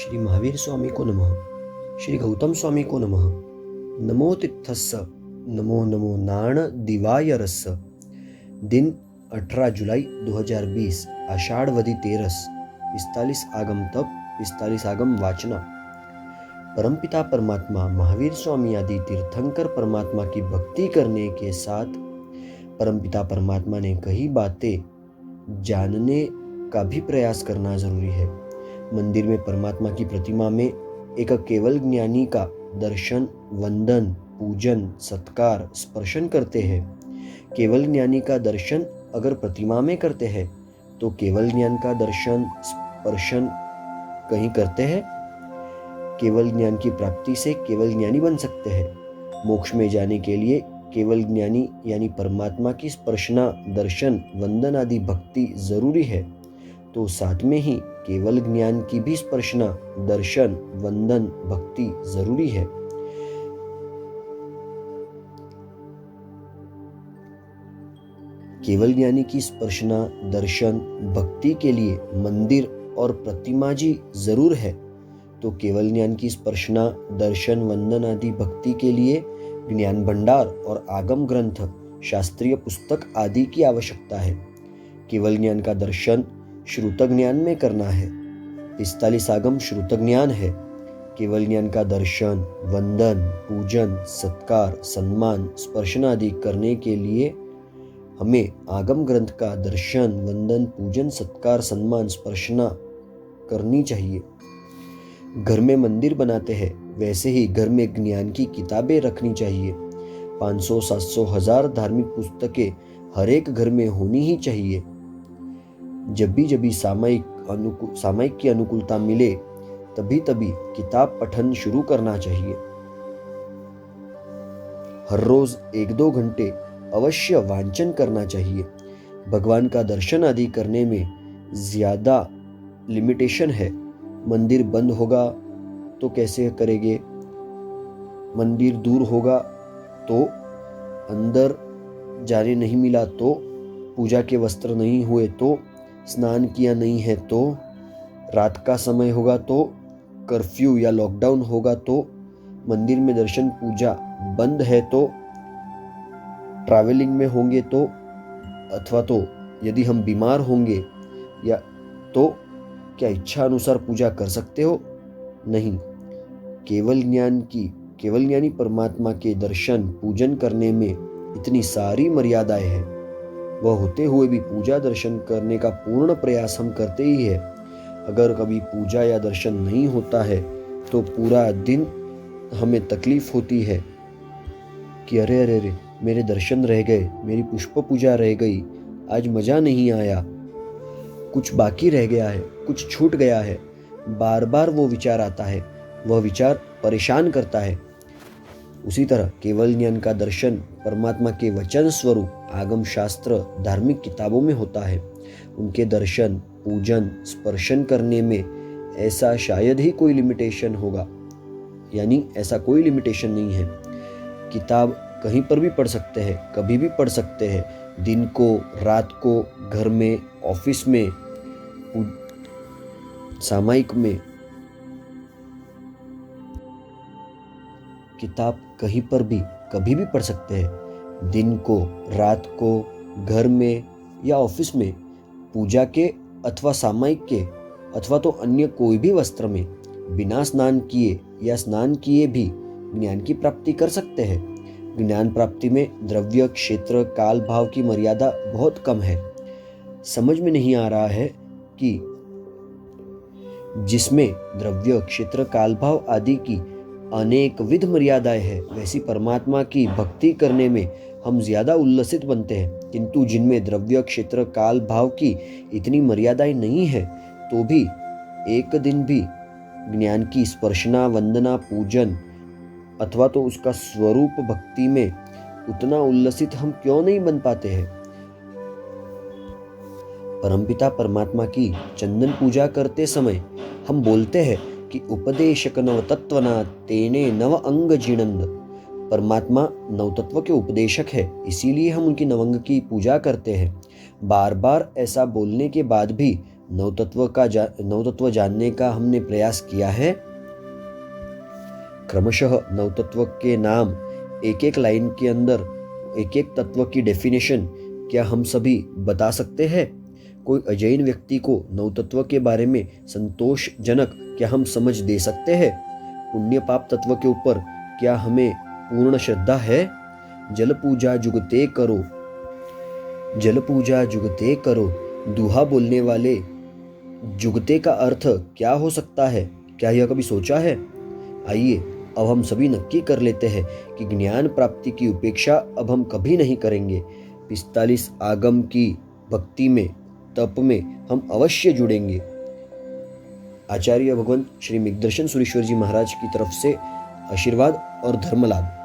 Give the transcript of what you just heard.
श्री महावीर स्वामी को नमः। श्री गौतम स्वामी को नमः। नमो तित्थस्स नमो नमो नाण दिवायरस्स। दिन 18 जुलाई 2020 आषाढ़वदी 13 45 आगम तप 45 आगम वाचना। परमपिता परमात्मा महावीर स्वामी आदि तीर्थंकर परमात्मा की भक्ति करने के साथ परमपिता परमात्मा ने कई बातें जानने का भी प्रयास करना जरूरी है। मंदिर में परमात्मा की प्रतिमा में एक केवल ज्ञानी का दर्शन, वंदन, पूजन, सत्कार, स्पर्शन करते हैं। केवल ज्ञानी का दर्शन अगर प्रतिमा में करते हैं तो केवल ज्ञान का दर्शन, स्पर्शन कहीं करते हैं। केवल ज्ञान की प्राप्ति से केवल ज्ञानी बन सकते हैं। मोक्ष में जाने के लिए केवल ज्ञानी यानी परमात्मा की स्पर्शना, दर्शन, वंदन आदि भक्ति जरूरी है, तो साथ में ही केवल ज्ञान की भी स्पर्शना, दर्शन, वंदन, भक्ति जरूरी है। केवल ज्ञानी की स्पर्शना, दर्शन, भक्ति के लिए मंदिर और प्रतिमा जी जरूर है, तो केवल ज्ञान की स्पर्शना, दर्शन, वंदन आदि भक्ति के लिए ज्ञान भंडार और आगम ग्रंथ, शास्त्रीय पुस्तक आदि की आवश्यकता है। केवल ज्ञान का दर्शन श्रुत ज्ञान में करना है। 45 आगम श्रुत ज्ञान है। केवल ज्ञान का दर्शन, वंदन, पूजन, सत्कार, सम्मान, स्पर्शन आदि करने के लिए हमें आगम ग्रंथ का दर्शन, वंदन, पूजन, सत्कार, सम्मान, स्पर्शना करनी चाहिए। घर में मंदिर बनाते हैं वैसे ही घर में ज्ञान की किताबें रखनी चाहिए। 500, 700, 1000 धार्मिक पुस्तकें हर एक घर में होनी ही चाहिए। जब भी सामयिक की अनुकूलता मिले तभी किताब पठन शुरू करना चाहिए। हर रोज 1-2 घंटे अवश्य वांचन करना चाहिए। भगवान का दर्शन आदि करने में ज्यादा लिमिटेशन है। मंदिर बंद होगा तो कैसे करेंगे? मंदिर दूर होगा तो, अंदर जाने नहीं मिला तो, पूजा के वस्त्र नहीं हुए तो, स्नान किया नहीं है तो, रात का समय होगा तो, कर्फ्यू या लॉकडाउन होगा तो, मंदिर में दर्शन पूजा बंद है तो, ट्रैवलिंग में होंगे तो, अथवा तो यदि हम बीमार होंगे या तो क्या इच्छा अनुसार पूजा कर सकते हो? नहीं। केवल ज्ञानी परमात्मा के दर्शन, पूजन करने में इतनी सारी मर्यादाएं हैं। वह होते हुए भी पूजा दर्शन करने का पूर्ण प्रयास हम करते ही है। अगर कभी पूजा या दर्शन नहीं होता है तो पूरा दिन हमें तकलीफ होती है कि अरे मेरे दर्शन रह गए, मेरी पुष्प पूजा रह गई, आज मजा नहीं आया, कुछ बाकी रह गया है, कुछ छूट गया है। बार बार वो विचार आता है। वह विचार परेशान करता है। उसी तरह केवल ज्ञान का दर्शन परमात्मा के वचन स्वरूप आगम शास्त्र, धार्मिक किताबों में होता है। उनके दर्शन, पूजन, स्पर्शन करने में ऐसा शायद ही कोई लिमिटेशन होगा, यानी ऐसा कोई लिमिटेशन नहीं है। किताब कहीं पर भी पढ़ सकते हैं, कभी भी पढ़ सकते हैं, दिन को, रात को, घर में, ऑफिस में, सामयिक में। किताब कहीं पर भी कभी भी पढ़ सकते हैं। दिन को, रात को, घर में या ऑफिस में, पूजा के अथवा सामयिक के अथवा तो अन्य कोई भी वस्त्र में बिना स्नान किए या स्नान किए भी ज्ञान की प्राप्ति कर सकते हैं। ज्ञान प्राप्ति में द्रव्य, क्षेत्र, काल भाव की मर्यादा बहुत कम है। समझ में नहीं आ रहा है कि जिसमें द्रव्य, क्षेत्र, काल भाव आदि की अनेक विध मर्यादाएं हैं, वैसी परमात्मा की भक्ति करने में हम ज्यादा उल्लसित बनते हैं। किंतु जिनमें द्रव्य, क्षेत्र, काल भाव की इतनी मर्यादाएं नहीं है तो भी एक दिन भी ज्ञान की स्पर्शना, वंदना, पूजन अथवा तो उसका स्वरूप भक्ति में उतना उल्लसित हम क्यों नहीं बन पाते हैं? परमपिता परमात्मा की चंदन पूजा करते समय हम बोलते हैं कि उपदेशक नव तत्वना तेने नव अंग जिनंद। परमात्मा नवतत्व के उपदेशक है, इसीलिए हम उनकी नवंग की पूजा करते हैं। बार बार ऐसा बोलने के बाद भी नवतत्व जानने का हमने प्रयास किया है। क्रमशः नवतत्व के नाम, एक एक लाइन के अंदर एक एक तत्व की डेफिनेशन क्या हम सभी बता सकते हैं? कोई अजैन व्यक्ति को नवतत्व के बारे में संतोषजनक क्या हम समझ दे सकते हैं? पुण्य पाप तत्व के ऊपर क्या हमें पूर्ण श्रद्धा है? जल पूजा जुगते करो, दुहा बोलने वाले जुगते का अर्थ क्या हो सकता है? क्या यह कभी सोचा है? आइए अब हम सभी नक्की कर लेते हैं कि ज्ञान प्राप्ति की उपेक्षा अब हम कभी नहीं करेंगे। 45 आगम की भक्ति में, तप में हम अवश्य जुड़ेंगे। आचार्य भगवंत श्री मेघदर्शन सुरेश्वर जी महाराज की तरफ से आशीर्वाद और धर्म लाभ।